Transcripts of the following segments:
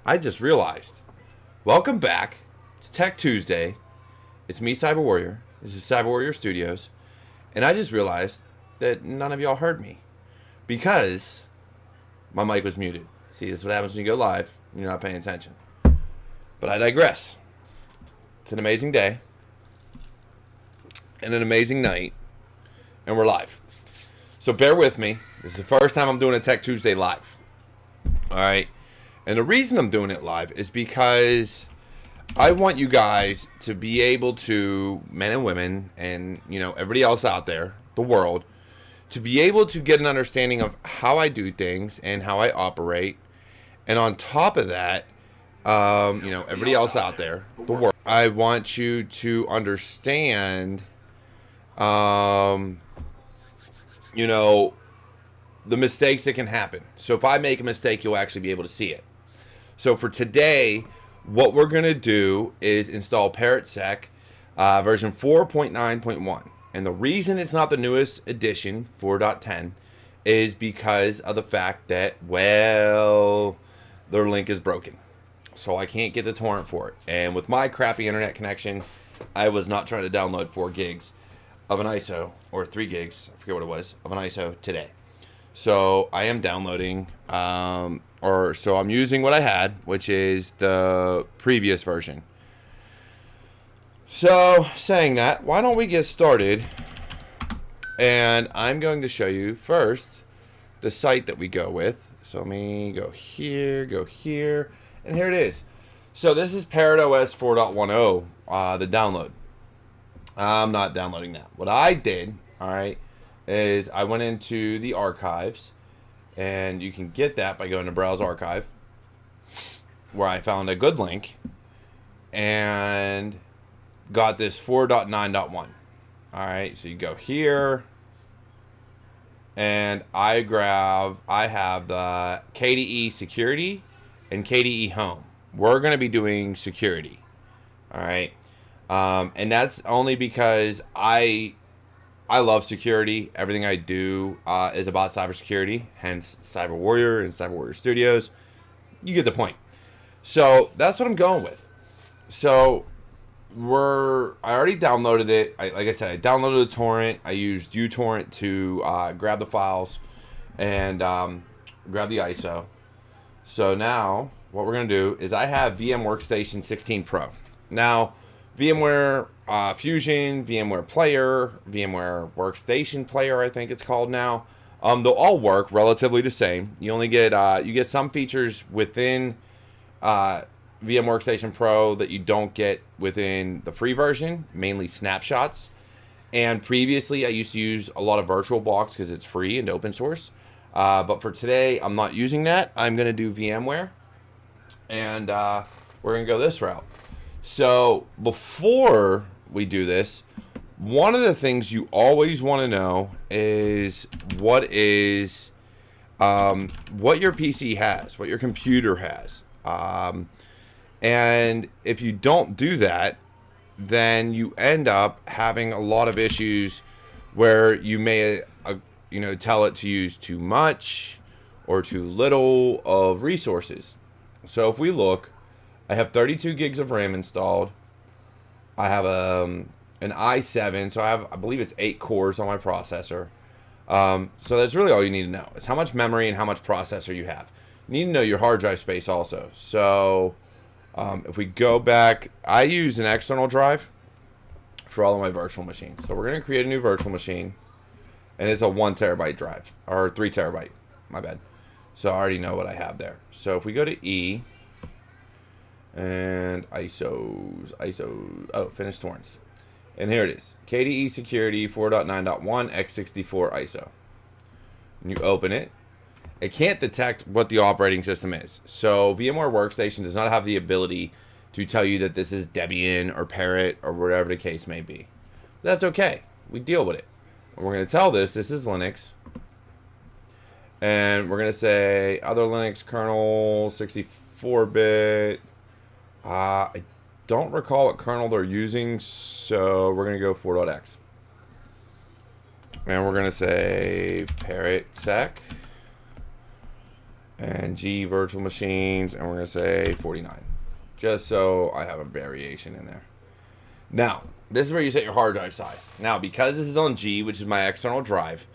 I just realized. Welcome back. It's Tech Tuesday. It's me, Cyber Warrior. This is Cyber Warrior Studios. And I just realized that none of y'all heard me because my mic was muted. See, this is what happens when you go live and you're not paying attention. But I digress. It's an amazing day and an amazing night, and we're live. So bear with me. This is the first time I'm doing a Tech Tuesday live. All right. And the reason I'm doing it live is because I want you guys to be able to, men and women, and everybody else out there, the world, to be able to get an understanding of how I do things and how I operate. And on top of that, everybody else out there, the world, I want you to understand, the mistakes that can happen. So if I make a mistake, you'll actually be able to see it. So for today, what we're going to do is install ParrotSec version 4.9.1. And the reason it's not the newest edition, 4.10, is because of the fact that, well, their link is broken. So I can't get the torrent for it. And with my crappy internet connection, I was not trying to download 4 gigs of an ISO, or 3 gigs, I forget what it was, of an ISO today. So I am downloading, so I'm using what I had, which is the previous version. So saying that, why don't we get started? And I'm going to show you first the site that we go with. So let me go here, and here it is. So this is ParrotOS 4.10, the download. I'm not downloading that. What I did, all right, is I went into the archives, and you can get that by going to Browse Archive, where I found a good link and got this 4.9.1. All right, so you go here, and I have the KDE Security and KDE Home. We're going to be doing security. All right, and that's only because I love security. Everything I do is about cybersecurity, hence Cyber Warrior and Cyber Warrior Studios. You get the point. So that's what I'm going with. So I already downloaded it. Like I said, I downloaded the torrent. I used uTorrent to grab the files and grab the ISO. So now what we're going to do is I have VMWare Workstation 16 Pro. Now, VMware Fusion, VMware Player, VMware Workstation Player, I think it's called now. They'll all work relatively the same. You only get you get some features within VMware Workstation Pro that you don't get within the free version, mainly snapshots. And previously, I used to use a lot of VirtualBox because it's free and open source. But for today, I'm not using that. I'm going to do VMware, and we're going to go this route. So before we do this, one of the things you always want to know is what your PC has, what your computer has. And if you don't do that, then you end up having a lot of issues where you may tell it to use too much or too little of resources. So if we look, I have 32 gigs of RAM installed. I have an i7, so I believe it's 8 cores on my processor. So that's really all you need to know. It's how much memory and how much processor you have. You need to know your hard drive space also. So if we go back, I use an external drive for all of my virtual machines. So we're going to create a new virtual machine, and it's a 1 terabyte drive, or 3 terabyte, my bad. So I already know what I have there. So if we go to E, and ISOs, finished torrents. And here it is, KDE Security 4.9.1 x64 ISO. And you open it. It can't detect what the operating system is. So VMware Workstation does not have the ability to tell you that this is Debian or Parrot or whatever the case may be. That's okay. We deal with it. And we're going to tell this is Linux. And we're going to say other Linux kernel, 64-bit. I don't recall what kernel they're using, so we're going to go 4.x. And we're going to say ParrotSec and G virtual machines, and we're going to say 49. Just so I have a variation in there. Now, this is where you set your hard drive size. Now, because this is on G, which is my external drive,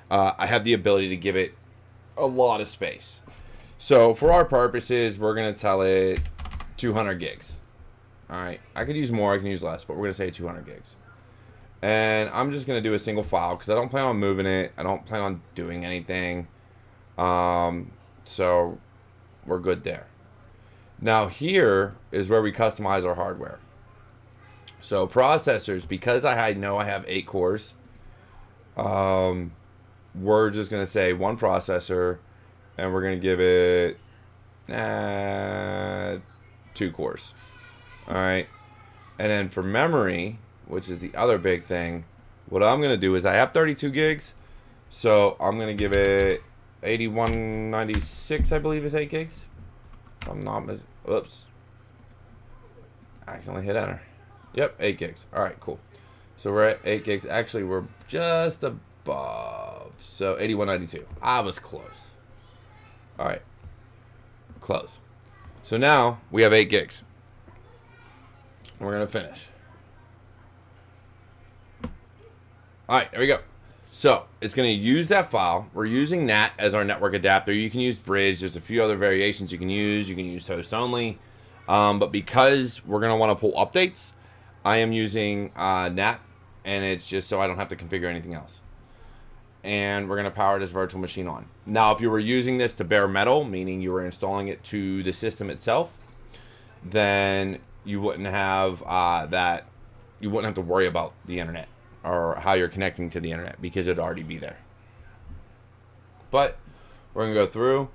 I have the ability to give it a lot of space. So, for our purposes, we're going to tell it 200 gigs. Alright, I could use more, I can use less, but we're going to say 200 gigs. And I'm just going to do a single file, because I don't plan on moving it. I don't plan on doing anything. So, we're good there. Now, here is where we customize our hardware. So processors, because I know I have 8 cores, we're just going to say one processor, and we're going to give it 2 cores. All right. And then for memory, which is the other big thing, what I'm going to do is I have 32 gigs, so I'm going to give it 8196, I believe is 8 gigs. If I'm not oops. I accidentally hit enter. Yep, 8 gigs. Alright, cool. So we're at 8 gigs. Actually, we're just above. So 8192. I was close. Alright. Close. So now we have 8 gigs. We're going to finish. Alright, there we go. So it's going to use that file. We're using NAT as our network adapter. You can use Bridge. There's a few other variations you can use. You can use Toast only. But because we're going to want to pull updates, I am using NAT, and it's just so I don't have to configure anything else. And we're going to power this virtual machine on. Now, if you were using this to bare metal, meaning you were installing it to the system itself, then you wouldn't have you wouldn't have to worry about the internet or how you're connecting to the internet, because it'd already be there. But we're going to go through,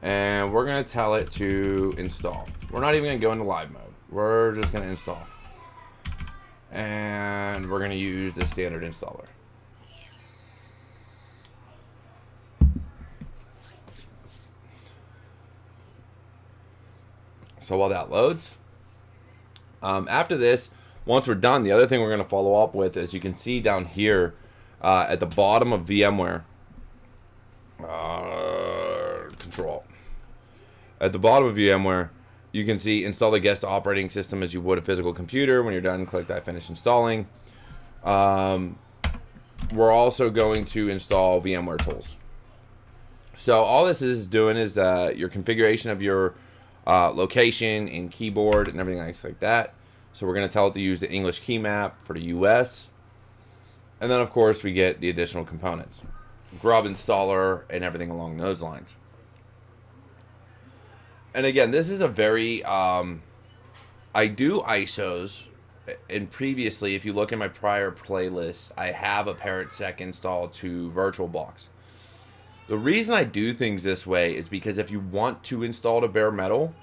and we're going to tell it to install. We're not even going to go into live mode. We're just going to install. And we're going to use the standard installer. So while that loads, after this, once we're done, the other thing we're going to follow up with, as you can see down here at the bottom of VMware, Control. At the bottom of VMware, you can see install the guest operating system as you would a physical computer. When you're done, click that finish installing. We're also going to install VMware tools. So all this is doing is your configuration of your location and keyboard and everything else like that. So we're going to tell it to use the English key map for the US. And then, of course, we get the additional components. Grub installer and everything along those lines. And again, this is a very, I do ISOs, and previously, if you look at my prior playlists, I have a ParrotSec installed to VirtualBox. The reason I do things this way is because if you want to install to bare metal,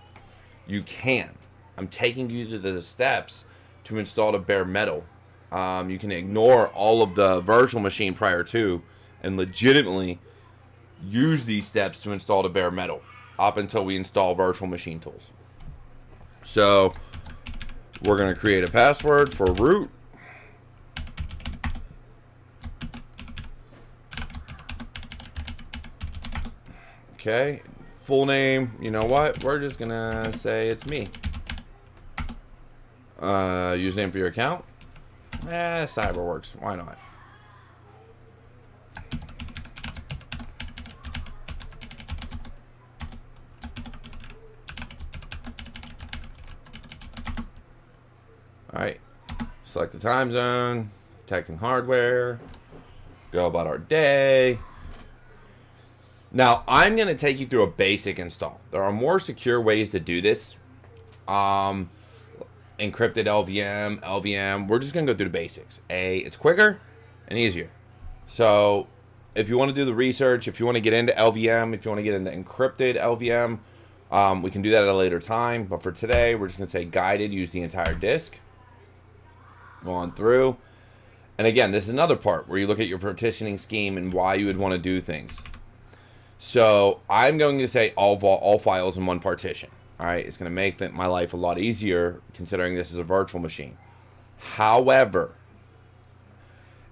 you can. I'm taking you to the steps to install to bare metal. You can ignore all of the virtual machine prior to and legitimately use these steps to install to bare metal up until we install virtual machine tools. So we're going to create a password for root. Okay, full name, you know what? We're just going to say it's me. Username for your account. CyberWorks. Why not? Alright. Select the time zone. Detecting hardware. Go about our day. Now, I'm going to take you through a basic install. There are more secure ways to do this. Encrypted LVM. We're just going to go through the basics. It's quicker and easier. So, if you want to do the research, if you want to get into LVM, if you want to get into encrypted LVM, we can do that at a later time. But for today, we're just going to say guided, use the entire disk. Go on through. And again, this is another part where you look at your partitioning scheme and why you would want to do things. So I'm going to say all files in one partition. All right, it's going to make my life a lot easier considering this is a virtual machine. However,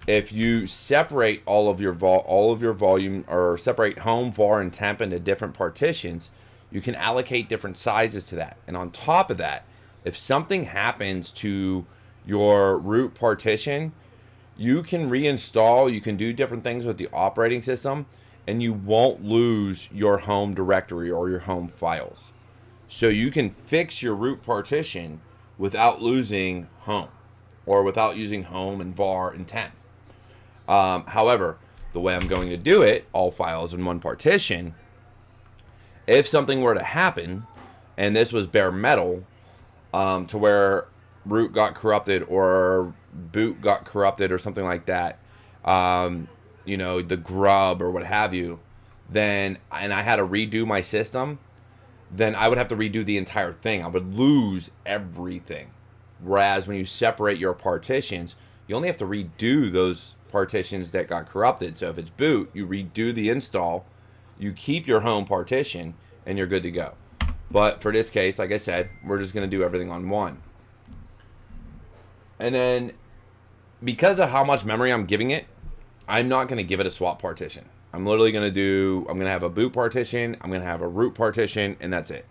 if you separate all of your volume, or separate home, var, and temp into different partitions, you can allocate different sizes to that. And on top of that, if something happens to your root partition, you can reinstall, you can do different things with the operating system, and you won't lose your home directory or your home files. So you can fix your root partition without losing home, or without using home and var and temp. However, the way I'm going to do it, all files in one partition, if something were to happen, and this was bare metal, to where root got corrupted or boot got corrupted or something like that, you know, the grub or what have you, then, and I had to redo my system, then I would have to redo the entire thing. I would lose everything. Whereas when you separate your partitions, you only have to redo those partitions that got corrupted. So if it's boot, you redo the install, you keep your home partition, and you're good to go. But for this case, like I said, we're just going to do everything on one. And then, because of how much memory I'm giving it, I'm not going to give it a swap partition. I'm literally going to do, I'm going to have a boot partition, I'm going to have a root partition, and that's it.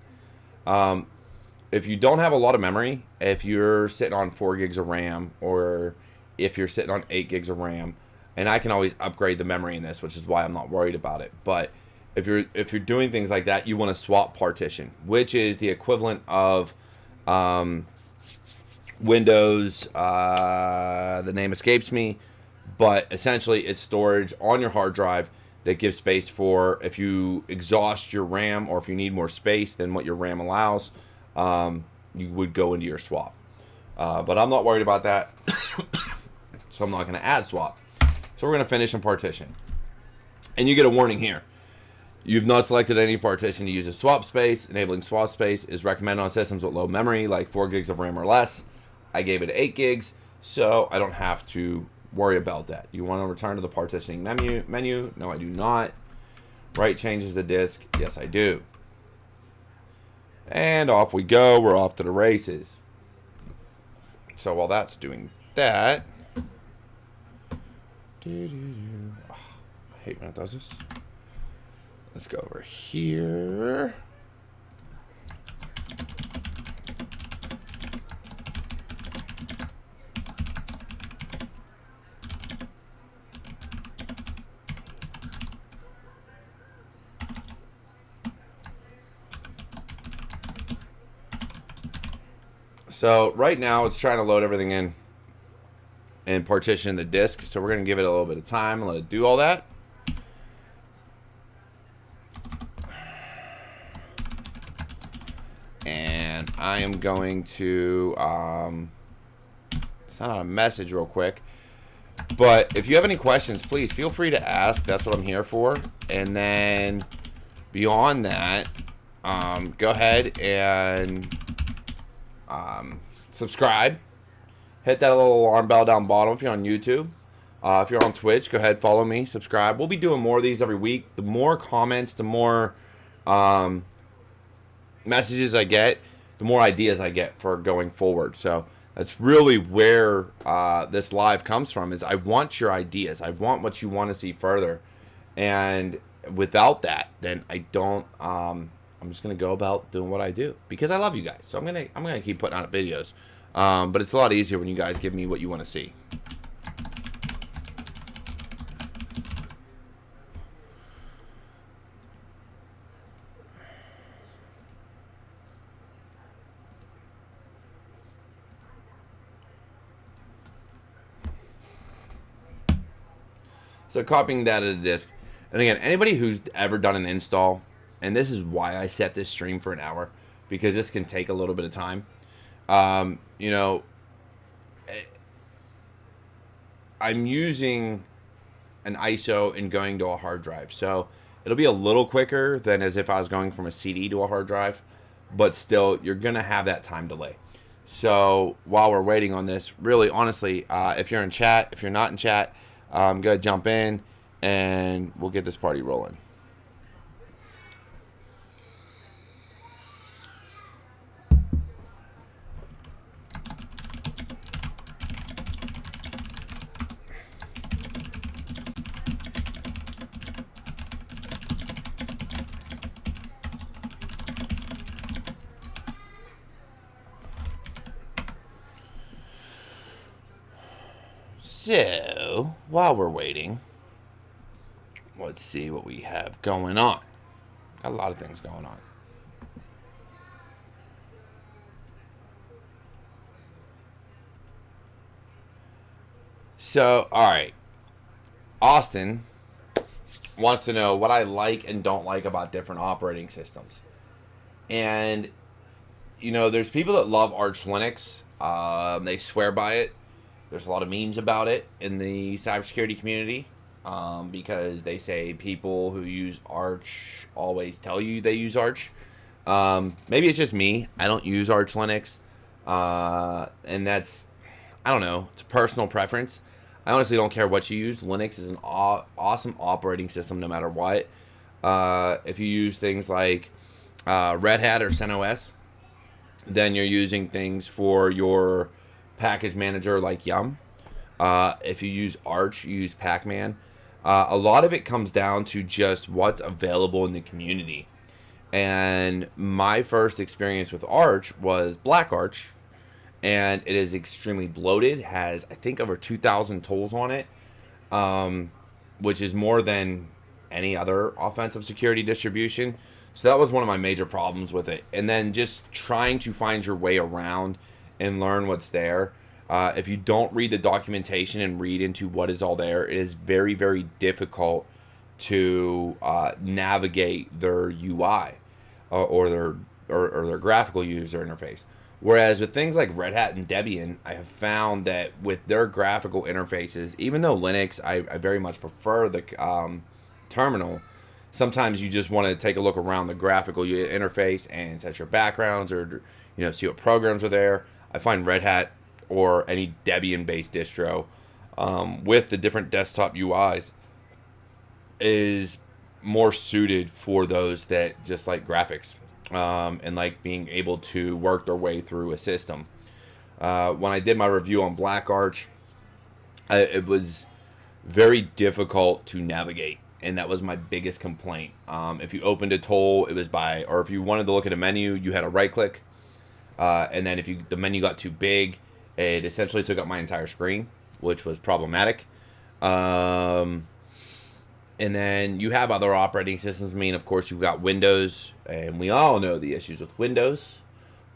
If you don't have a lot of memory, if you're sitting on 4 gigs of RAM, or if you're sitting on 8 gigs of RAM, and I can always upgrade the memory in this, which is why I'm not worried about it. But if you're doing things like that, you want to swap partition, which is the equivalent of Windows, the name escapes me, but essentially it's storage on your hard drive that gives space for, if you exhaust your RAM or if you need more space than what your RAM allows, you would go into your swap. But I'm not worried about that, so I'm not going to add swap. So we're going to finish in partition. And you get a warning here. You've not selected any partition to use as swap space. Enabling swap space is recommended on systems with low memory, like 4 gigs of RAM or less. I gave it 8 gigs, so I don't have to worry about that. You want to return to the partitioning menu? No, I do not. Write changes the disk? Yes, I do. And off we go. We're off to the races. So while that's doing that, I hate when it does this. Let's go over here. So right now it's trying to load everything in and partition the disk. So we're going to give it a little bit of time and let it do all that. And I am going to send out a message real quick. But if you have any questions, please feel free to ask. That's what I'm here for. And then beyond that, go ahead and subscribe. Hit that little alarm bell down bottom if you're on YouTube. If you're on Twitch, go ahead, follow me, subscribe. We'll be doing more of these every week. The more comments, the more messages I get, the more ideas I get for going forward. So that's really where this live comes from, is I want your ideas. I want what you want to see further. And without that, then I don't, I'm just going to go about doing what I do because I love you guys. So I'm going to keep putting out videos. But it's a lot easier when you guys give me what you want to see. So copying that to the disk. And again, anybody who's ever done an install, and this is why I set this stream for an hour, because this can take a little bit of time. You know, I'm using an ISO and going to a hard drive. So it'll be a little quicker than as if I was going from a CD to a hard drive. But still, you're going to have that time delay. So while we're waiting on this, really, honestly, if you're in chat, if you're not in chat, go ahead, jump in, and we'll get this party rolling. So, while we're waiting, let's see what we have going on. Got a lot of things going on. So, alright. Austin wants to know what I like and don't like about different operating systems. And, you know, there's people that love Arch Linux. They swear by it. There's a lot of memes about it in the cybersecurity community because they say people who use Arch always tell you they use Arch. Maybe it's just me. I don't use Arch Linux. And that's, I don't know, it's a personal preference. I honestly don't care what you use. Linux is an awesome operating system no matter what. If you use things like Red Hat or CentOS, then you're using things for your package manager like Yum. If you use Arch, you use Pacman. A lot of it comes down to just what's available in the community. And my first experience with Arch was Black Arch. And it is extremely bloated, has, I think, over 2,000 tools on it, which is more than any other offensive security distribution. So that was one of my major problems with it. And then just trying to find your way around and learn what's there. If you don't read the documentation and read into what is all there, it is very, very difficult to navigate their UI or their graphical user interface. Whereas with things like Red Hat and Debian, I have found that with their graphical interfaces, even though Linux, I very much prefer the terminal, sometimes you just want to take a look around the graphical interface and set your backgrounds or, you know, see what programs are there. I find Red Hat or any Debian-based distro with the different desktop UIs is more suited for those that just like graphics. And like being able to work their way through a system. When I did my review on Black Arch, it was very difficult to navigate, and that was my biggest complaint. If you opened a tool, it was or if you wanted to look at a menu, you had to right click, and then if the menu got too big, it essentially took up my entire screen, which was problematic. And then you have other operating systems. I mean, of course, you've got Windows, and we all know the issues with Windows.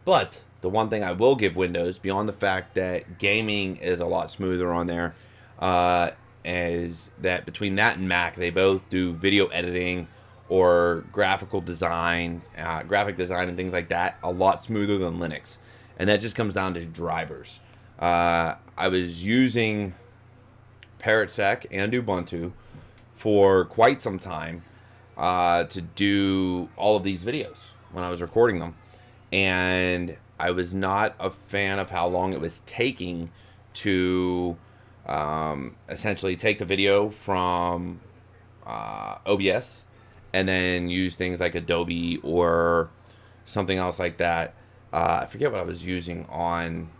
But the one thing I will give Windows, beyond the fact that gaming is a lot smoother on there, is that between that and Mac, they both do video editing or graphic design and things like that a lot smoother than Linux. And that just comes down to drivers. I was using ParrotSec and Ubuntu for quite some time to do all of these videos when I was recording them. And I was not a fan of how long it was taking to essentially take the video from OBS and then use things like Adobe or something else like that. I forget what I was using on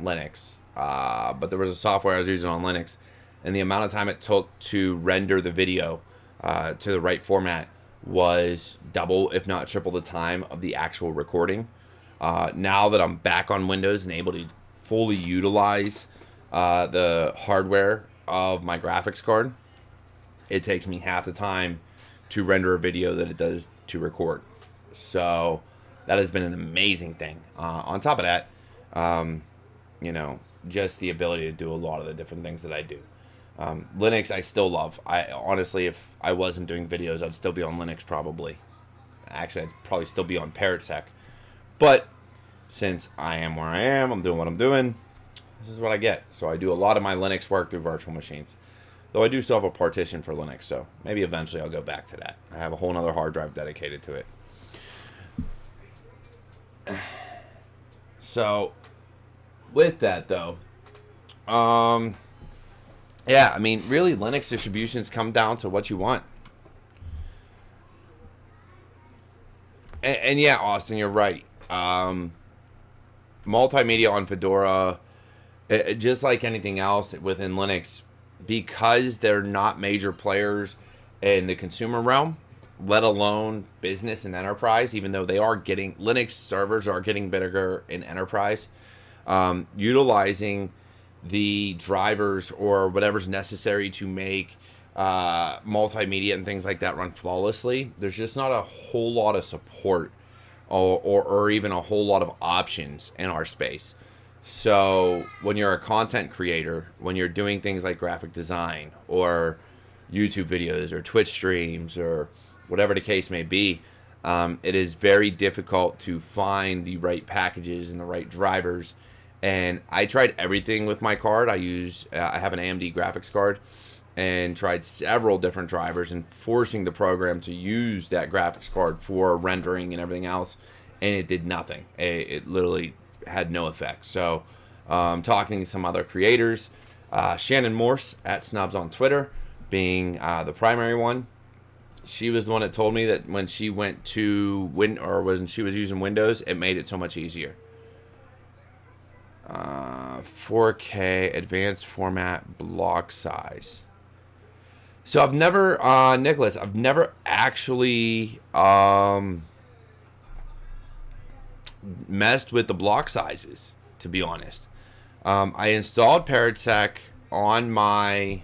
Linux, but there was a software I was using on Linux. And the amount of time it took to render the video to the right format was double, if not triple, the time of the actual recording. Now that I'm back on Windows and able to fully utilize the hardware of my graphics card, it takes me half the time to render a video that it does to record. So that has been an amazing thing. On top of that, you know, just the ability to do a lot of the different things that I do. Linux I still love. I honestly, if I wasn't doing videos, I'd still be on Linux probably. Actually, I'd probably still be on ParrotSec. But since I am where I am, I'm doing what I'm doing, this is what I get. So I do a lot of my Linux work through virtual machines. Though I do still have a partition for Linux, so maybe eventually I'll go back to that. I have a whole other hard drive dedicated to it. So, with that though, yeah, I mean, really, Linux distributions come down to what you want. And yeah, Austin, you're right. Multimedia on Fedora, just like anything else within Linux, because they're not major players in the consumer realm, let alone business and enterprise, even though they are getting, Linux servers are getting bigger in enterprise, utilizing the drivers or whatever's necessary to make multimedia and things like that run flawlessly. There's just not a whole lot of support or even a whole lot of options in our space. So when you're a content creator, when you're doing things like graphic design or YouTube videos or Twitch streams or whatever the case may be, it is very difficult to find the right packages and the right drivers. And I tried everything with my card. I have an AMD graphics card, and tried several different drivers and forcing the program to use that graphics card for rendering and everything else, and it did nothing. It literally had no effect. So talking to some other creators, Shannon Morse at Snubs on Twitter being the primary one. She was the one that told me that when she went to when she was using Windows, it made it so much easier. 4K advanced format block size. So I've never, Nicholas, I've never actually messed with the block sizes, to be honest. I installed ParrotSec on my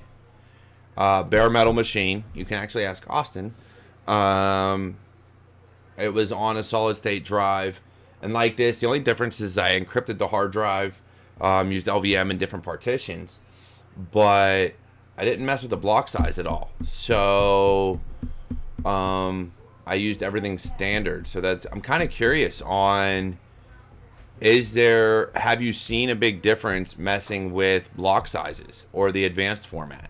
bare metal machine. You can actually ask Austin. It was on a solid state drive. And like this, the only difference is I encrypted the hard drive, used LVM in different partitions, but I didn't mess with the block size at all. So I used everything standard. So I'm kind of curious on, have you seen a big difference messing with block sizes or the advanced format?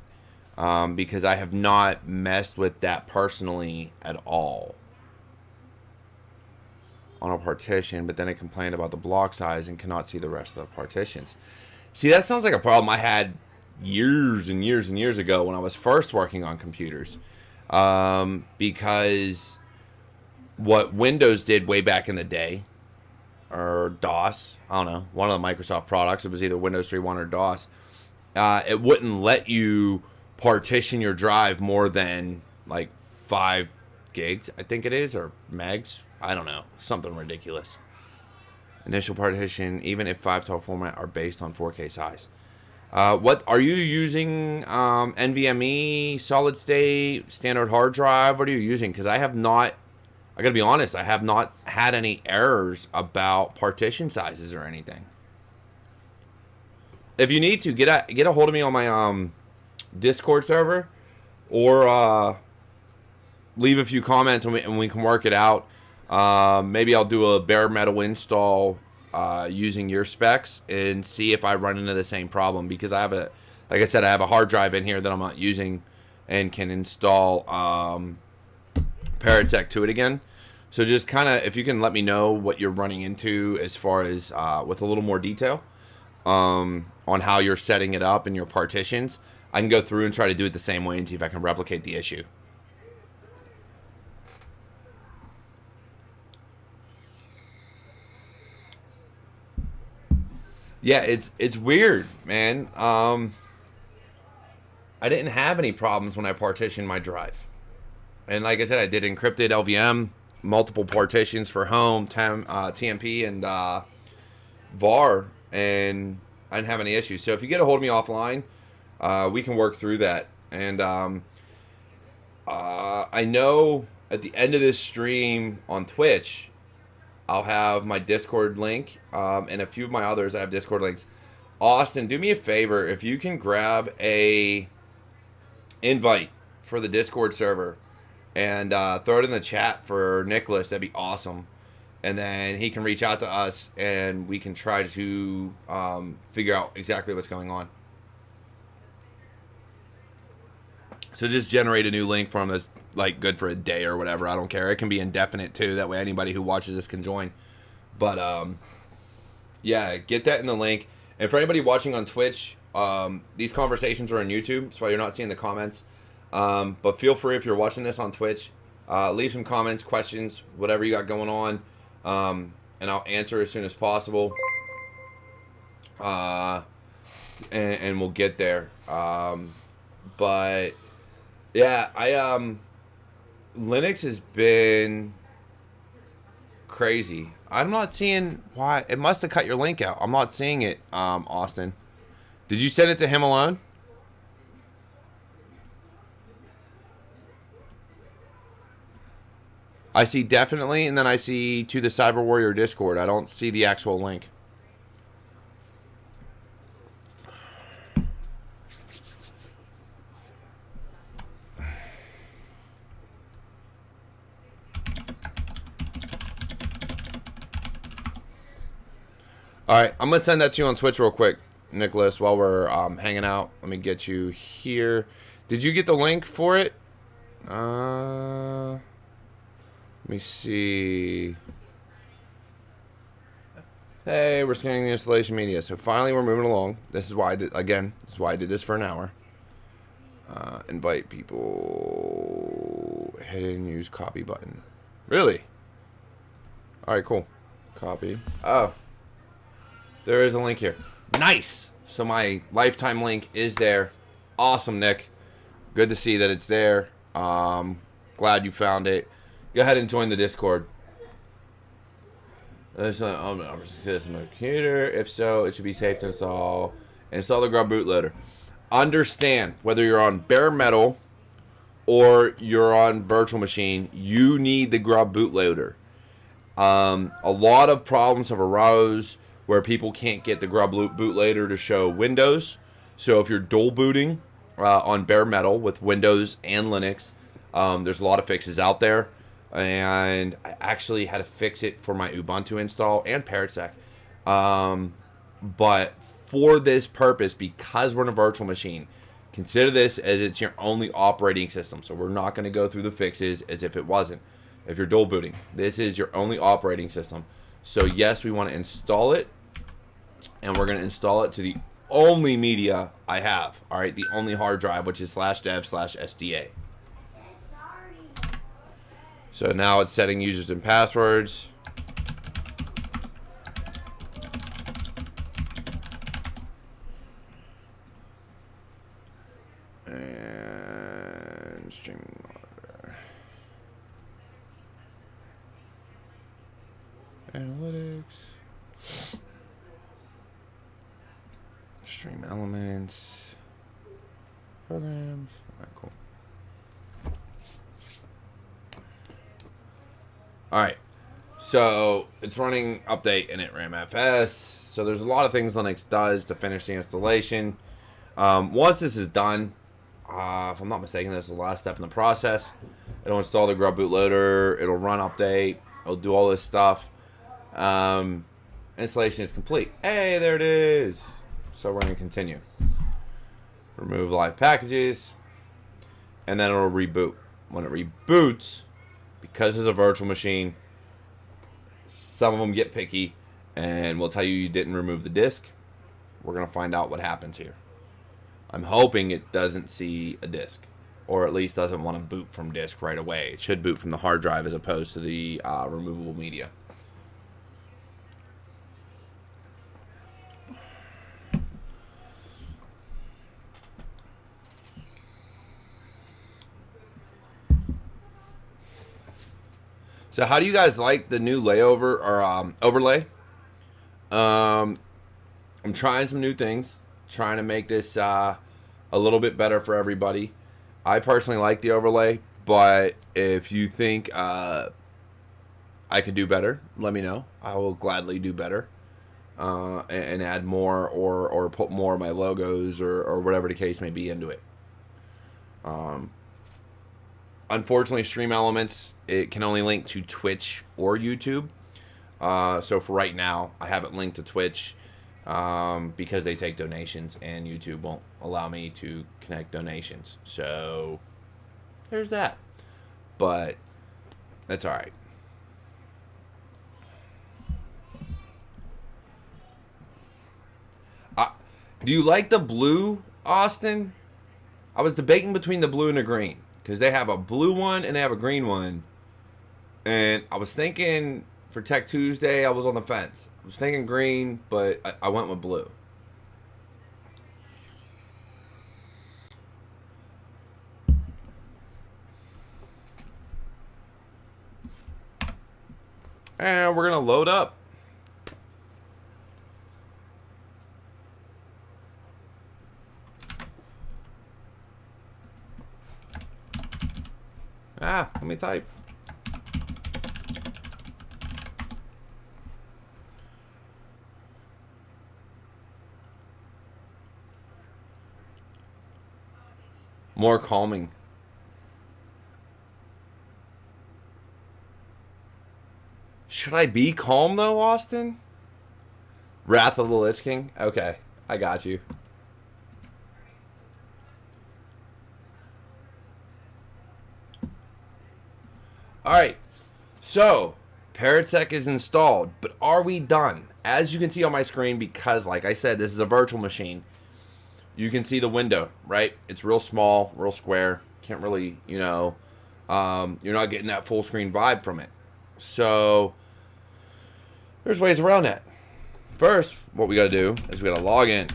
Because I have not messed with that personally at all on a partition, but then I complained about the block size and cannot see the rest of the partitions. See, that sounds like a problem I had years and years and years ago when I was first working on computers. Because what Windows did way back in the day, or DOS, I don't know, one of the Microsoft products, it was either Windows 3.1 or DOS, it wouldn't let you partition your drive more than like 5 gigs, I think it is, or megs. I don't know, something ridiculous. Initial partition, even if 512 format are based on 4K size. What are you using? NVMe, solid state, standard hard drive? What are you using? Because I have not, I gotta be honest, I have not had any errors about partition sizes or anything. If you need to, get a hold of me on my Discord server, or leave a few comments and we can work it out. Maybe I'll do a bare metal install using your specs and see if I run into the same problem, because I have like I said, I have a hard drive in here that I'm not using and can install ParrotSec to it again. So just kind of, if you can let me know what you're running into as far as with a little more detail on how you're setting it up and your partitions, I can go through and try to do it the same way and see if I can replicate the issue. Yeah, it's weird, man. I didn't have any problems when I partitioned my drive. And like I said, I did encrypted LVM, multiple partitions for home, TMP, and VAR, and I didn't have any issues. So if you get a hold of me offline, we can work through that. And I know at the end of this stream on Twitch, I'll have my Discord link, and a few of my others, I have Discord links. Austin, do me a favor. If you can grab a invite for the Discord server and throw it in the chat for Nicholas, that'd be awesome. And then he can reach out to us, and we can try to figure out exactly what's going on. So just generate a new link for him that's like good for a day or whatever. I don't care. It can be indefinite too. That way anybody who watches this can join. But yeah, get that in the link. And for anybody watching on Twitch, these conversations are on YouTube, so you're not seeing the comments. But feel free, if you're watching this on Twitch, leave some comments, questions, whatever you got going on, and I'll answer as soon as possible. And we'll get there. But yeah, Linux has been crazy. I'm not seeing why. It must have cut your link out. I'm not seeing it, Austin. Did you send it to him alone? I see definitely, and then I see to the Cyber Warrior Discord. I don't see the actual link. All right, I'm going to send that to you on Twitch real quick, Nicholas, while we're hanging out. Let me get you here. Did you get the link for it? Let me see. Hey, we're scanning the installation media. So finally we're moving along. This is why I did, again, this is why I did this for an hour. Invite people. Hit and use copy button. Really? All right, cool. Copy. Oh. There is a link here. Nice. So my lifetime link is there. Awesome, Nick. Good to see that it's there. Glad you found it. Go ahead and join the Discord. There's a system computer. If so, it should be safe to install. Install the Grub bootloader. Understand, whether you're on bare metal or you're on virtual machine, you need the Grub bootloader. A lot of problems have arose where people can't get the Grub bootloader to show Windows. So if you're dual booting on bare metal with Windows and Linux, there's a lot of fixes out there. And I actually had to fix it for my Ubuntu install and ParrotSec. But for this purpose, because we're in a virtual machine, consider this as it's your only operating system. So we're not going to go through the fixes as if it wasn't. If you're dual booting, this is your only operating system. So yes, we want to install it. And we're going to install it to the only media I have. All right, the only hard drive, which is /dev/SDA. So now it's setting users and passwords. And streaming monitor. Analytics. Stream elements. Programs. All right, cool. All right, so it's running update init ramfs. So there's a lot of things Linux does to finish the installation. Once this is done, if I'm not mistaken, this is the last step in the process. It'll install the Grub bootloader. It'll run update. It'll do all this stuff. Installation is complete. Hey, there it is. So we're going to continue. Remove live packages, and then it'll reboot. When it reboots, because it's a virtual machine, some of them get picky and will tell you didn't remove the disk. We're going to find out what happens here. I'm hoping it doesn't see a disk, or at least doesn't want to boot from disk right away. It should boot from the hard drive as opposed to the removable media. So how do you guys like the new layover or overlay? I'm trying some new things, trying to make this a little bit better for everybody. I personally like the overlay, but if you think I could do better, let me know. I will gladly do better and add more or put more of my logos or whatever the case may be into it. Unfortunately, Stream Elements, it can only link to Twitch or YouTube. So for right now, I have it linked to Twitch because they take donations, and YouTube won't allow me to connect donations. So there's that. But that's all right. Do you like the blue, Austin? I was debating between the blue and the green, because they have a blue one and they have a green one. And I was thinking for Tech Tuesday, I was on the fence. I was thinking green, but I went with blue. And we're going to load up. Let me type. More calming. Should I be calm though, Austin? Wrath of the Lich King? Okay, I got you. Alright, so ParrotSec is installed, but are we done? As you can see on my screen, because like I said, this is a virtual machine, you can see the window, right? It's real small, real square. Can't really, you know, you're not getting that full screen vibe from it. So there's ways around that. First, what we got to do is we got to log in.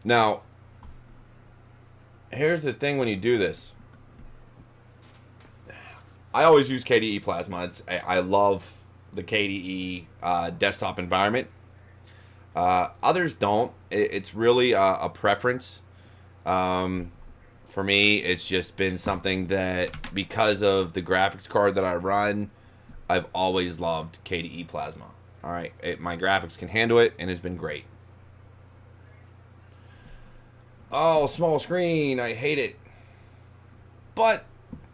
Now, here's the thing when you do this. I always use KDE Plasma. I love the KDE desktop environment. Others don't. It's really a preference. For me, it's just been something that, because of the graphics card that I run, I've always loved KDE Plasma. All right, my graphics can handle it, and it's been great. Oh, small screen, I hate it. But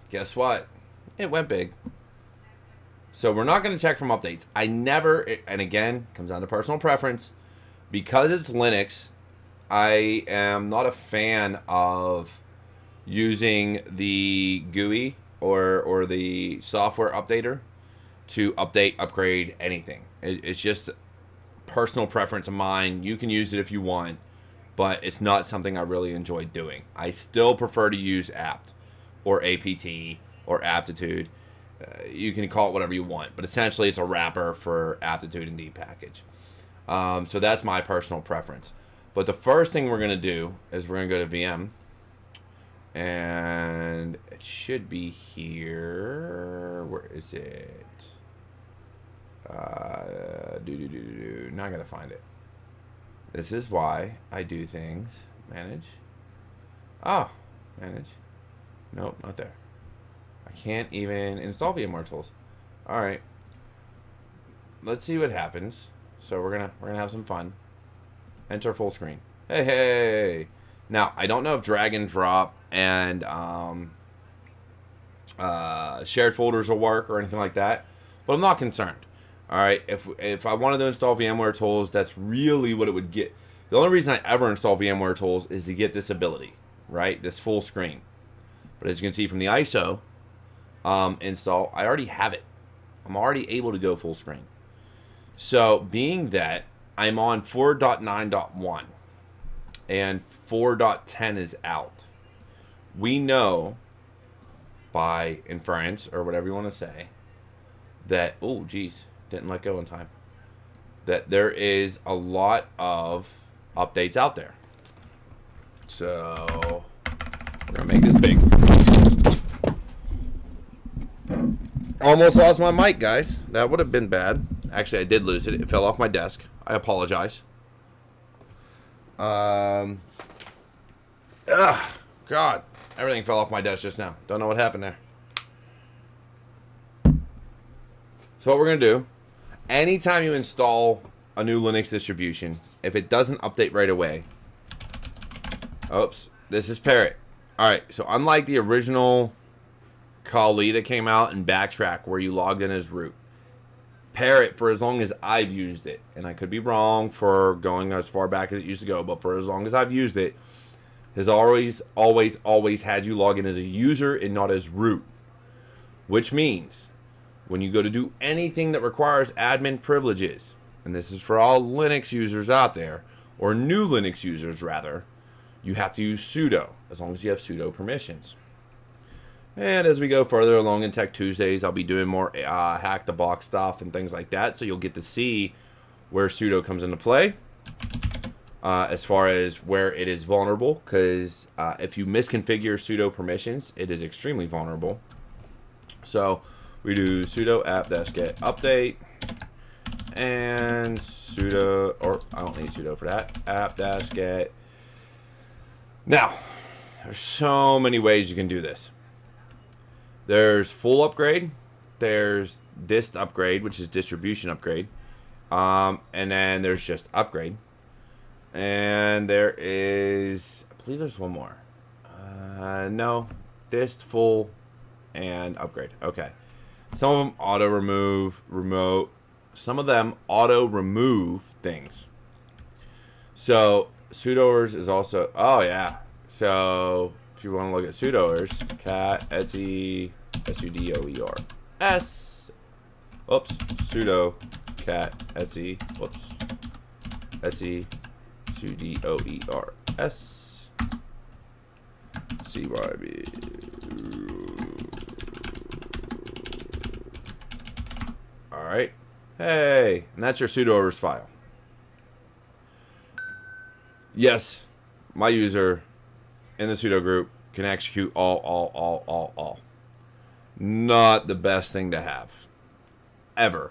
guess what? It went big. So we're not going to check from updates. I never, and again, comes down to personal preference. Because it's Linux, I am not a fan of using the GUI or the software updater to update, upgrade, anything. It's just personal preference of mine. You can use it if you want, but it's not something I really enjoy doing. I still prefer to use apt or APT or aptitude. You can call it whatever you want, but essentially it's a wrapper for aptitude and D package. So that's my personal preference. But the first thing we're going to do is we're going to go to VM. And it should be here. Where is it? Not going to find it. This is why I do things. Manage. Oh, manage. Nope, not there. I can't even install VMware tools. All right. Let's see what happens. So we're gonna have some fun. Enter full screen. Hey, hey. Now I don't know if drag and drop and shared folders will work or anything like that, but I'm not concerned. All right. If I wanted to install VMware tools, that's really what it would get. The only reason I ever install VMware tools is to get this ability, right? This full screen. But as you can see from the ISO install, I already have it. I'm already able to go full screen. So being that I'm on 4.9.1 and 4.10 is out, we know by inference or whatever you want to say that, oh geez, didn't let go in time, that there is a lot of updates out there. So we're gonna make this big. Almost lost my mic, guys. That would have been bad. Actually, I did lose it. It fell off my desk. I apologize. God. Everything fell off my desk just now. Don't know what happened there. So what we're going to do, anytime you install a new Linux distribution, if it doesn't update right away, oops, this is Parrot. All right, so unlike the original Kali that came out in Backtrack where you logged in as root, Parrot, for as long as I've used it, and I could be wrong for going as far back as it used to go, but for as long as I've used it, has always had you log in as a user and not as root. Which means when you go to do anything that requires admin privileges, and this is for all Linux users out there, or new Linux users rather, you have to use sudo, as long as you have sudo permissions. And as we go further along in Tech Tuesdays, I'll be doing more hack the box stuff and things like that, so you'll get to see where sudo comes into play as far as where it is vulnerable, because if you misconfigure sudo permissions, it is extremely vulnerable. So we do sudo apt-get update and sudo, or I don't need sudo for that, apt-get Now, there's so many ways you can do this. There's full upgrade. There's dist upgrade, which is distribution upgrade. And then there's just upgrade. And there is, I believe there's one more. No, dist, full, and upgrade. Okay. Some of them auto remove, remote. Some of them auto remove things. So sudoers is also, oh yeah. So if you want to look at sudoers, cat etsy sudoers. Oops, sudo cat etsy. Whoops, etsy sudoers. CYB. All right. Hey, and that's your sudoers file. Yes, my user in the sudo group can execute all. Not the best thing to have, ever.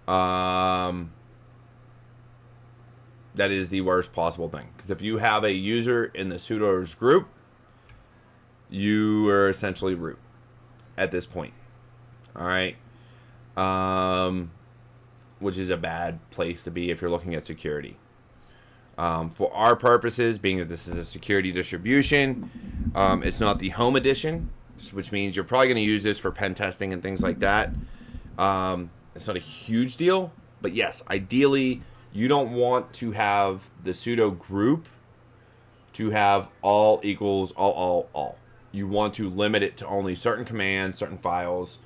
That is the worst possible thing, because if you have a user in the sudoers group, you are essentially root at this point. All right. Which is a bad place to be if you're looking at security. For our purposes, being that this is a security distribution, it's not the home edition, which means you're probably going to use this for pen testing and things like that. It's not a huge deal, but yes, ideally, you don't want to have the sudo group to have all equals all. You want to limit it to only certain commands, certain files,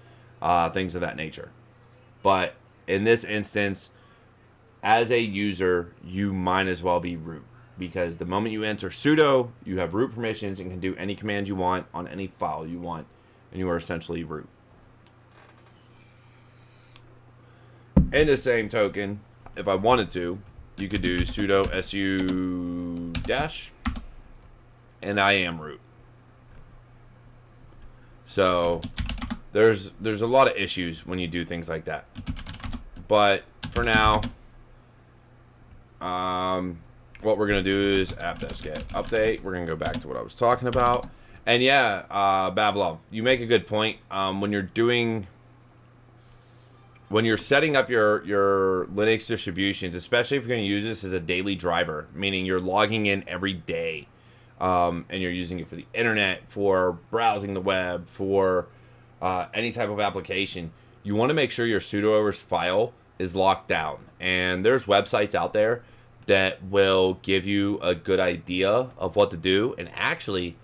things of that nature. But in this instance, as a user, you might as well be root, because the moment you enter sudo, you have root permissions and can do any command you want on any file you want, and you are essentially root. In the same token, if I wanted to, you could do sudo su dash, and I am root. So there's a lot of issues when you do things like that. But for now, what we're going to do is app-get update. We're going to go back to what I was talking about. And yeah, Bavlov, you make a good point. When you're setting up your Linux distributions, especially if you're going to use this as a daily driver, meaning you're logging in every day, and you're using it for the internet, for browsing the web, for any type of application, you want to make sure your sudoers file is locked down. And there's websites out there that will give you a good idea of what to do. And actually,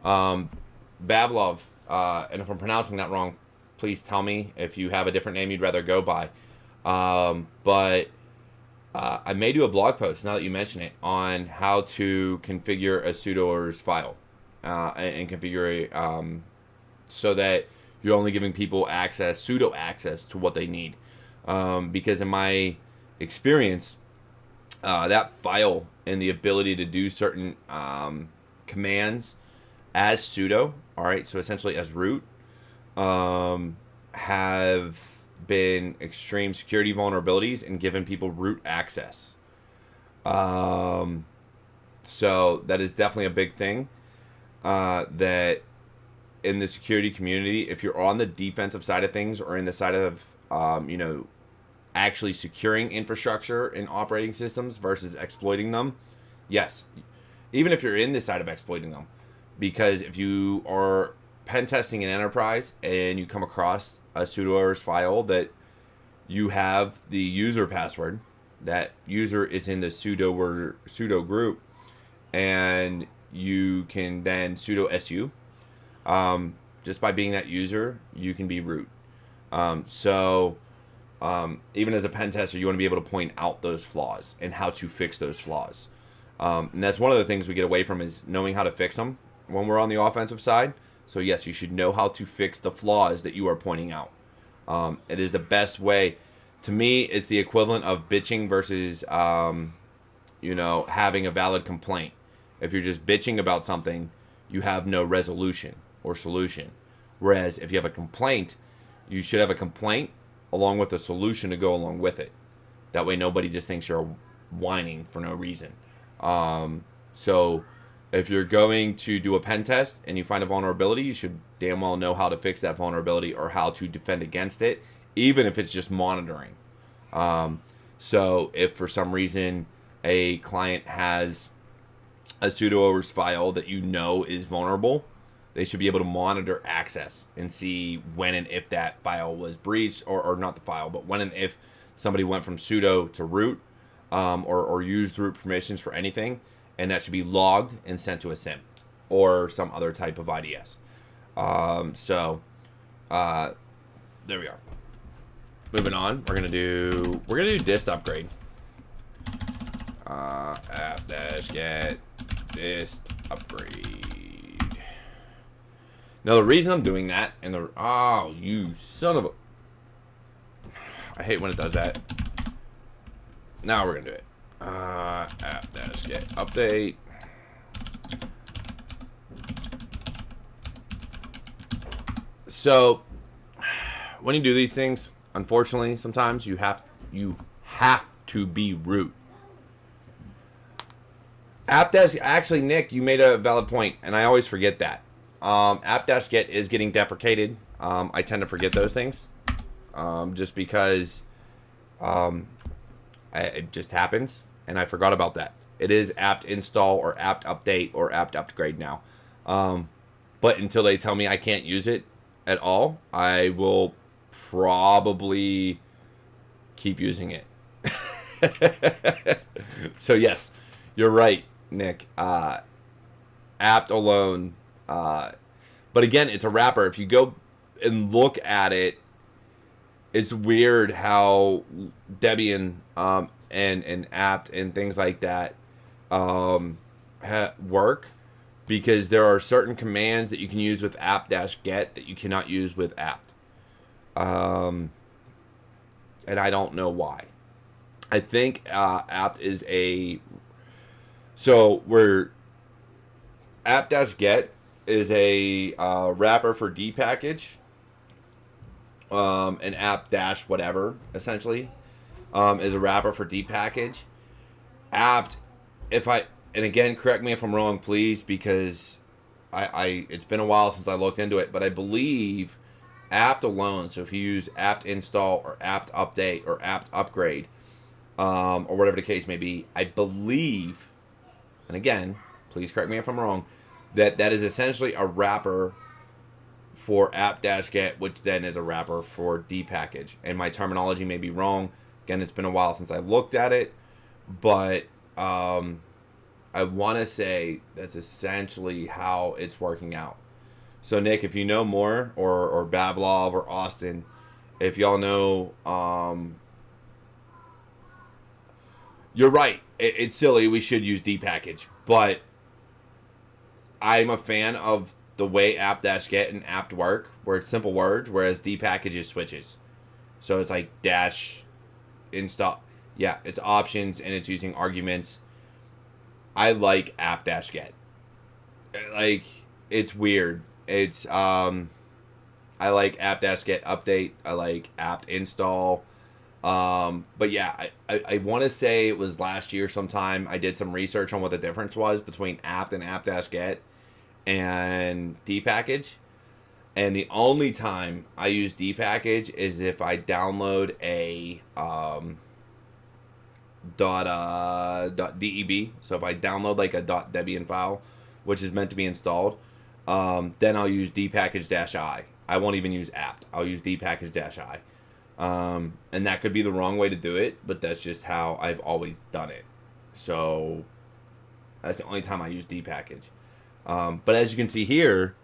Bavlov, and if I'm pronouncing that wrong, please tell me if you have a different name you'd rather go by. But I may do a blog post, now that you mention it, on how to configure a sudoers file and configure it so that you're only giving people pseudo access to what they need. Because in my experience, that file and the ability to do certain commands as sudo, all right, so essentially as root, have been extreme security vulnerabilities and given people root access. So that is definitely a big thing that in the security community, if you're on the defensive side of things or in the side of actually securing infrastructure and operating systems versus exploiting them, yes, even if you're in this side of exploiting them, because if you are pen testing an enterprise and you come across a sudoers file that you have the user password, that user is in the sudo group, and you can then sudo su, just by being that user, you can be root. Even as a pen tester, you want to be able to point out those flaws and how to fix those flaws. And that's one of the things we get away from, is knowing how to fix them when we're on the offensive side. So yes, you should know how to fix the flaws that you are pointing out. It is the best way. To me, it's the equivalent of bitching versus, having a valid complaint. If you're just bitching about something, you have no resolution or solution. Whereas if you have a complaint, you should have a complaint along with a solution to go along with it. That way nobody just thinks you're whining for no reason. So If you're going to do a pen test and you find a vulnerability, you should damn well know how to fix that vulnerability or how to defend against it, even if it's just monitoring. So if for some reason a client has a sudo file that you know is vulnerable, they should be able to monitor access and see when and if that file was breached, or not the file, but when and if somebody went from sudo to root, or used root permissions for anything, and that should be logged and sent to a SIM or some other type of IDS. There we are. Moving on, we're gonna do dist upgrade. App-get dist upgrade. Now the reason I'm doing that, and you son of a, I hate when it does that. Now we're gonna do it. App-get update. So when you do these things, unfortunately, sometimes you have to be root. Actually, Nick, you made a valid point, and I always forget that. App-get is getting deprecated. I tend to forget those things, just because it just happens, and I forgot about that. It is apt install or apt update or apt upgrade now. But until they tell me I can't use it at all, I will probably keep using it. So yes, you're right, Nick. Apt alone, but again, it's a wrapper. If you go and look at it, it's weird how Debian and apt and things like that work, because there are certain commands that you can use with apt-get that you cannot use with apt. And I don't know why. I think apt is apt-get is a wrapper for D package, and apt-whatever essentially is a wrapper for D package. Apt, and again, correct me if I'm wrong, please, because I it's been a while since I looked into it, but I believe apt alone, so if you use apt install or apt update or apt upgrade, or whatever the case may be, I believe, and again, please correct me if I'm wrong, that is essentially a wrapper for apt-get, which then is a wrapper for D package. And my terminology may be wrong. Again, it's been a while since I looked at it, but I want to say that's essentially how it's working out. So Nick, if you know more, or Bavlov or Austin, if y'all know, you're right. It's silly. We should use D package, but I'm a fan of the way apt-get and apt work, where it's simple words, whereas D package is switches. So it's like dash install. Yeah, it's options and it's using arguments. I like apt-get. Like, it's weird. It's I like apt-get update. I like apt install. But yeah, I want to say it was last year sometime I did some research on what the difference was between apt and apt-get and D package. And the only time I use D package is if I download a .deb. So if I download like a .debian file, which is meant to be installed, then I'll use dpackage-i. I won't even use apt. I'll use dpackage-i. And that could be the wrong way to do it, but that's just how I've always done it. So that's the only time I use dpackage. But as you can see here,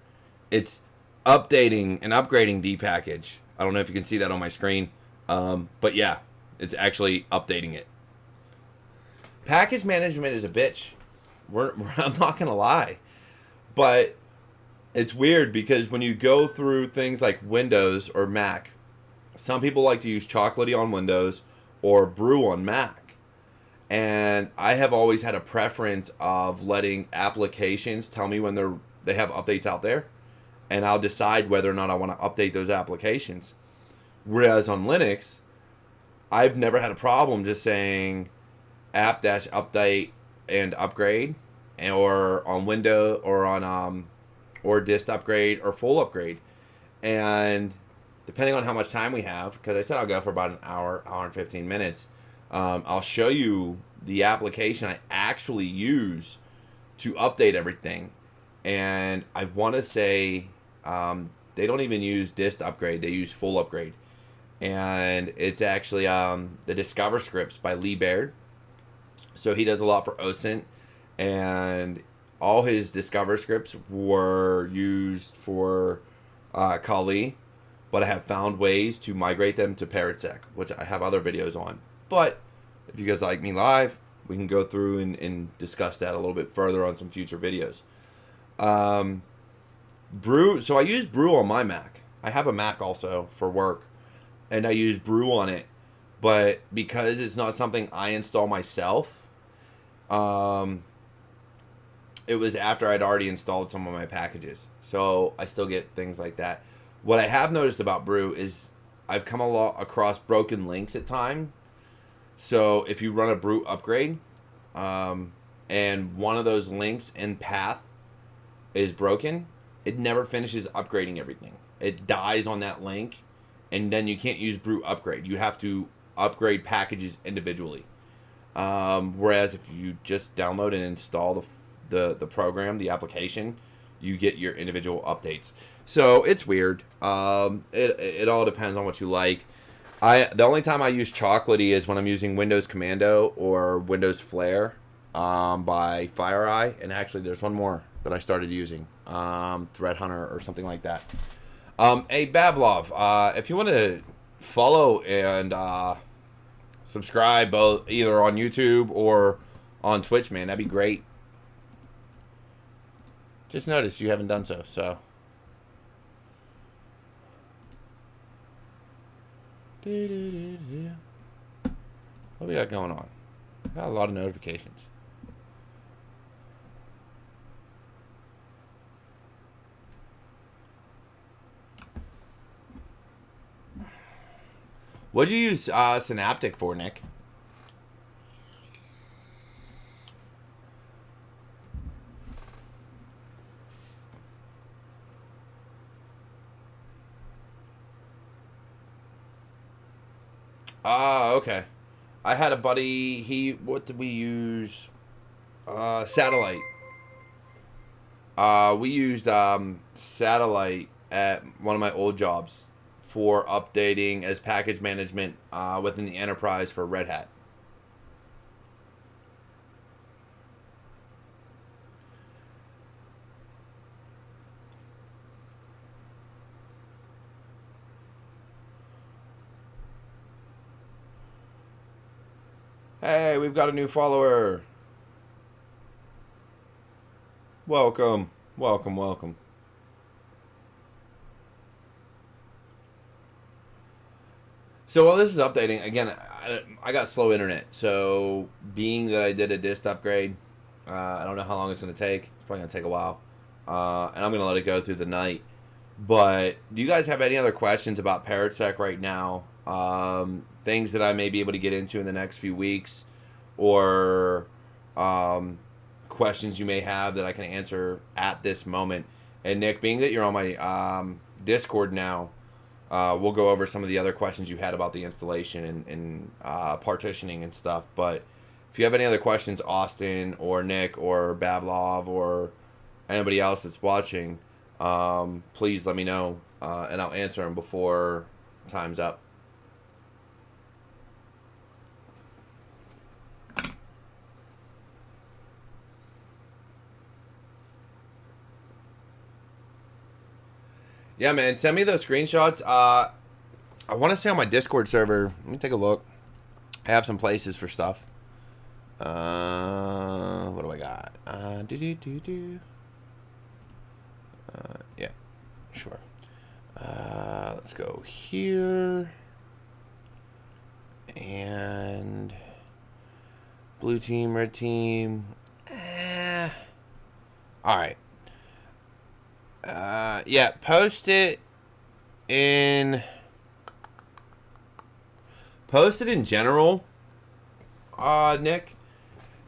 it's updating and upgrading D package. I don't know if you can see that on my screen. But yeah, it's actually updating it. Package management is a bitch. I'm not going to lie. But it's weird because when you go through things like Windows or Mac, some people like to use Chocolatey on Windows or Brew on Mac. And I have always had a preference of letting applications tell me when they have updates out there, and I'll decide whether or not I want to update those applications. Whereas on Linux, I've never had a problem just saying apt-update and upgrade, or on Windows or on or disk upgrade or full upgrade. And depending on how much time we have, because I said I'll go for about an hour and 15 minutes, I'll show you the application I actually use to update everything. And I want to say they don't even use disk upgrade, they use full upgrade. And it's actually the Discover scripts by Lee Baird. So he does a lot for OSINT, and all his Discover scripts were used for Kali, but I have found ways to migrate them to ParrotSec, which I have other videos on. But if you guys like me live, we can go through and discuss that a little bit further on some future videos. Brew. So I use Brew on my Mac. I have a Mac also for work, and I use Brew on it. But because it's not something I install myself, it was after I'd already installed some of my packages. So I still get things like that. What I have noticed about Brew is I've come across broken links at times. So if you run a Brew upgrade, and one of those links in path is broken, it never finishes upgrading everything. It dies on that link, and then you can't use Brew upgrade. You have to upgrade packages individually. Whereas if you just download and install the program, the application, you get your individual updates. So it's weird. It all depends on what you like. The only time I use Chocolatey is when I'm using Windows Commando or Windows Flare by FireEye. And actually, there's one more that I started using, Threat Hunter or something like that. Hey, Bavlov, if you want to follow and subscribe both either on YouTube or on Twitch, man, that'd be great. Just noticed you haven't done so. What we got going on? Got a lot of notifications. What'd you use Synaptic for, Nick? Okay. I had a buddy, what did we use? Satellite. We used Satellite at one of my old jobs for updating as package management within the enterprise for Red Hat. Hey, we've got a new follower. Welcome. So while this is updating, again, I got slow internet. So being that I did a disk upgrade, I don't know how long it's going to take. It's probably going to take a while. And I'm going to let it go through the night. But do you guys have any other questions about ParrotSec right now? Things that I may be able to get into in the next few weeks, or questions you may have that I can answer at this moment. And Nick, being that you're on my Discord now, we'll go over some of the other questions you had about the installation and partitioning and stuff. But if you have any other questions, Austin or Nick or Bavlov or anybody else that's watching, please let me know, and I'll answer them before time's up. Yeah, man, send me those screenshots. I want to say on my Discord server, let me take a look. I have some places for stuff. What do I got? Yeah, sure. Let's go here. And blue team, red team. All right. Yeah, post it in general, Nick,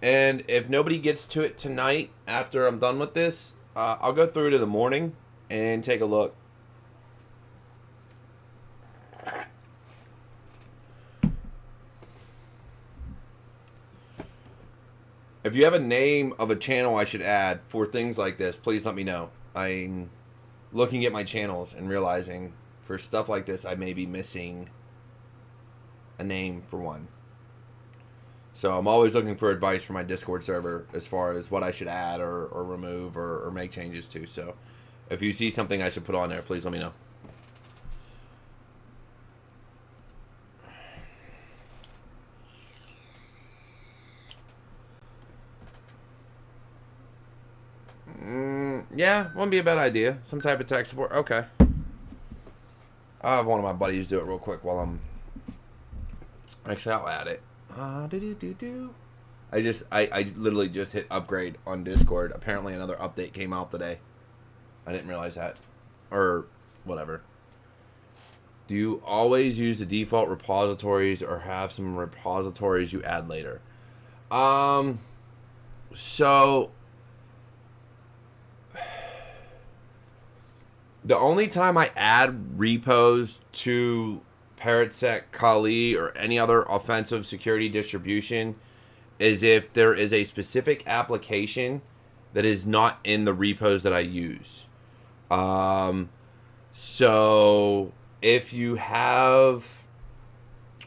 And if nobody gets to it tonight after I'm done with this, I'll go through it in the morning and take a look. If you have a name of a channel I should add for things like this, please let me know. I'm looking at my channels and realizing for stuff like this, I may be missing a name for one. So I'm always looking for advice from my Discord server as far as what I should add or remove or make changes to. So if you see something I should put on there, please let me know. Yeah, wouldn't be a bad idea. Some type of tech support. Okay. I'll have one of my buddies do it real quick while I'm... Actually, I'll add it. I literally just hit upgrade on Discord. Apparently another update came out today. I didn't realize that. Or whatever. Do you always use the default repositories or have some repositories you add later? So the only time I add repos to ParrotSec KDE or any other offensive security distribution is if there is a specific application that is not in the repos that I use. So if you have,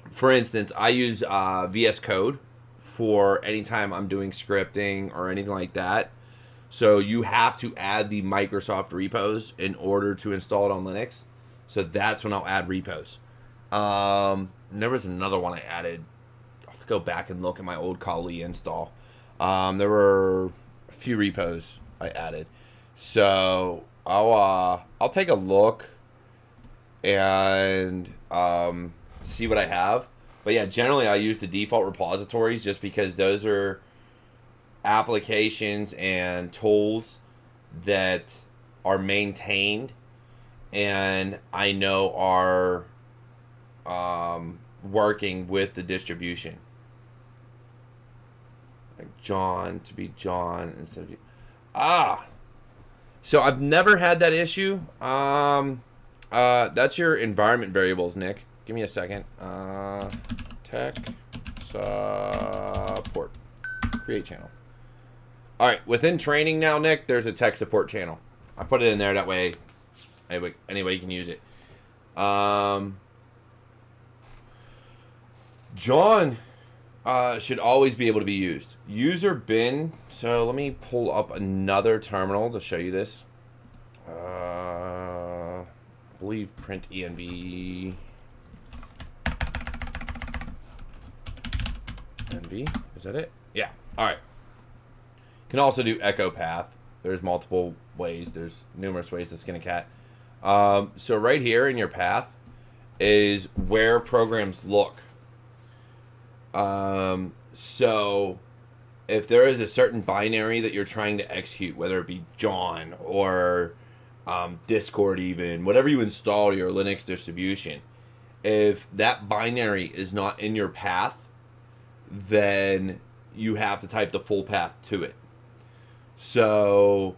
for instance, I use VS Code for anytime I'm doing scripting or anything like that. So you have to add the Microsoft repos in order to install it on Linux. So that's when I'll add repos. There was another one I added. I'll have to go back and look at my old KDE install. There were a few repos I added. So I'll take a look and see what I have. But yeah, generally I use the default repositories just because those are applications and tools that are maintained and I know are working with the distribution. Like John to be John instead of you. So I've never had that issue. That's your environment variables, Nick. Give me a second. Tech support. Create channel. All right, within training now, Nick, there's a tech support channel. I put it in there that way anybody can use it. John should always be able to be used. User bin. So let me pull up another terminal to show you this. I believe print env. Env, is that it? Yeah. All right. Can also do echo path. There's multiple ways. There's numerous ways to skin a cat. So right here in your path is where programs look. So if there is a certain binary that you're trying to execute, whether it be John or Discord even, whatever you install your Linux distribution, if that binary is not in your path, then you have to type the full path to it. So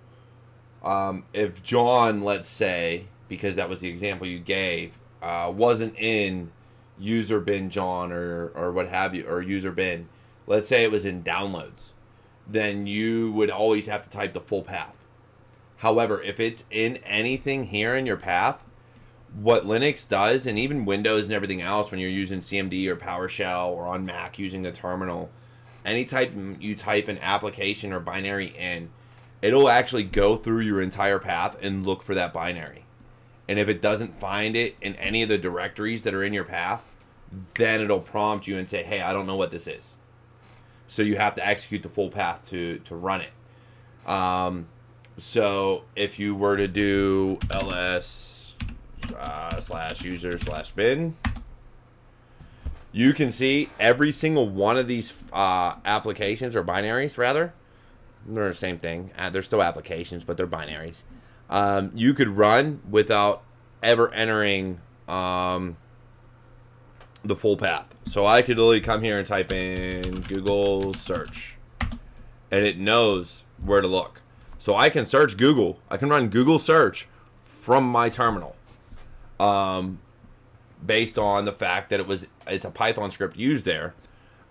if John, let's say, because that was the example you gave, wasn't in user bin John or what have you, or user bin, let's say it was in downloads, then you would always have to type the full path. However, if it's in anything here in your path, what Linux does, and even Windows and everything else, when you're using CMD or PowerShell or on Mac using the terminal, any type you type an application or binary in, it'll actually go through your entire path and look for that binary. And if it doesn't find it in any of the directories that are in your path, then it'll prompt you and say, hey, I don't know what this is. So you have to execute the full path to run it. So if you were to do ls /user /bin, you can see every single one of these applications or binaries, rather. They're the same thing. They're still applications, but they're binaries. You could run without ever entering the full path. So I could literally come here and type in Google search. and it knows where to look. So I can search Google. I can run Google search from my terminal, based on the fact that it's a Python script used there,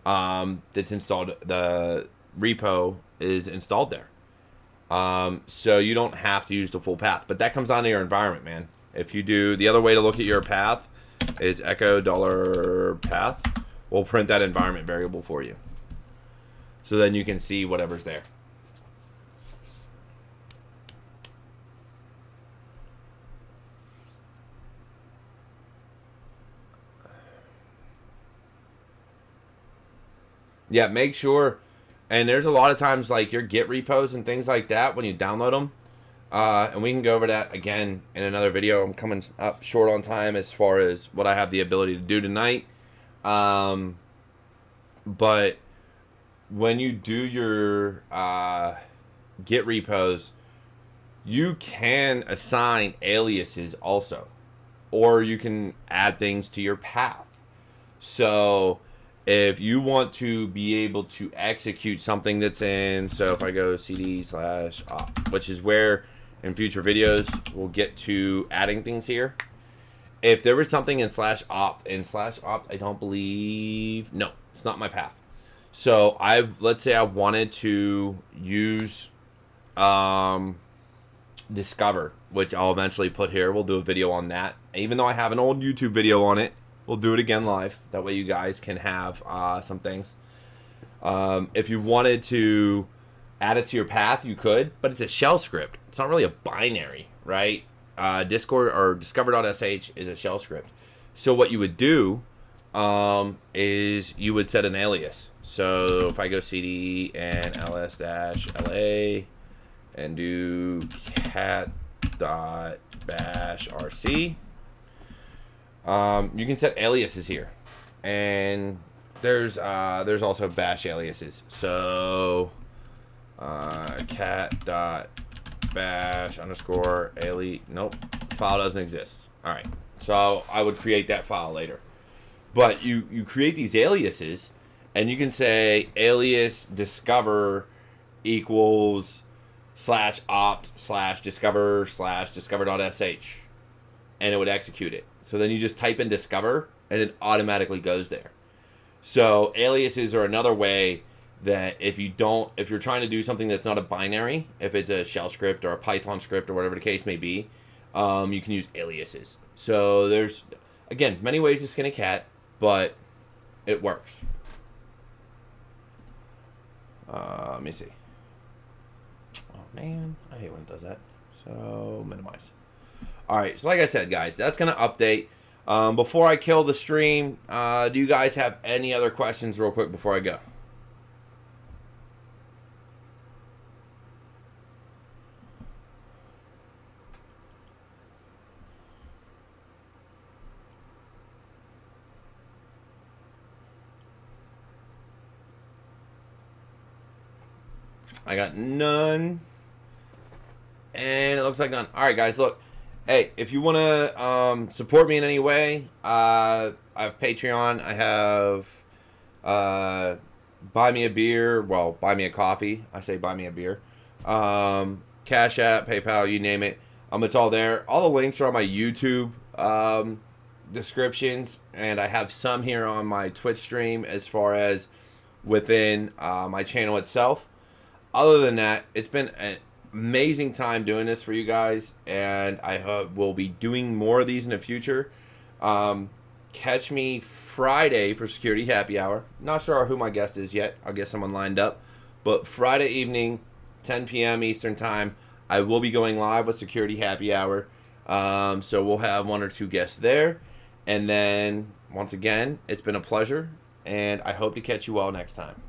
that's installed. The repo is installed there. So you don't have to use the full path, but that comes down to your environment, man. If you do, the other way to look at your path is echo $path. We'll print that environment variable for you. So then you can see whatever's there. Yeah, make sure. And there's a lot of times like your Git repos and things like that when you download them. And we can go over that again in another video. I'm coming up short on time as far as what I have the ability to do tonight. But when you do your Git repos, you can assign aliases also. Or you can add things to your path. So if you want to be able to execute something that's in, so if I go cd/op, which is where in future videos we'll get to adding things here. If there was something in /opt, I don't believe, no, it's not my path. So let's say I wanted to use Discover, which I'll eventually put here. We'll do a video on that. Even though I have an old YouTube video on it, we'll do it again live. That way you guys can have some things. If you wanted to add it to your path, you could, but it's a shell script. It's not really a binary, right? Discord or discover.sh is a shell script. So what you would do is you would set an alias. So if I go cd and ls-la and do cat.bash.rc, you can set aliases here, and there's also bash aliases. So cat.bash_ali, nope, file doesn't exist. All right, so I would create that file later. But you create these aliases, and you can say alias discover equals /opt/discover/discover.sh, and it would execute it. So then you just type in discover, and it automatically goes there. So aliases are another way that if you're trying to do something that's not a binary, if it's a shell script or a Python script or whatever the case may be, you can use aliases. So there's, again, many ways to skin a cat, but it works. Let me see. Oh man, I hate when it does that. So minimize. All right, so like I said, guys, that's gonna update. Before I kill the stream, do you guys have any other questions real quick before I go? I got none. And it looks like none. All right, guys, look. Hey, if you want to support me in any way, I have Patreon. I have buy me a beer. Well, buy me a coffee. I say buy me a beer. Cash App, PayPal, you name it. It's all there. All the links are on my YouTube descriptions. And I have some here on my Twitch stream as far as within my channel itself. Other than that, it's been an amazing time doing this for you guys, and I will be doing more of these in the future. Catch me Friday for Security Happy Hour. Not sure who my guest is yet. I'll get someone lined up. But Friday evening, 10 p.m. Eastern Time, I will be going live with Security Happy Hour. So we'll have one or two guests there. And then, once again, it's been a pleasure, and I hope to catch you all next time.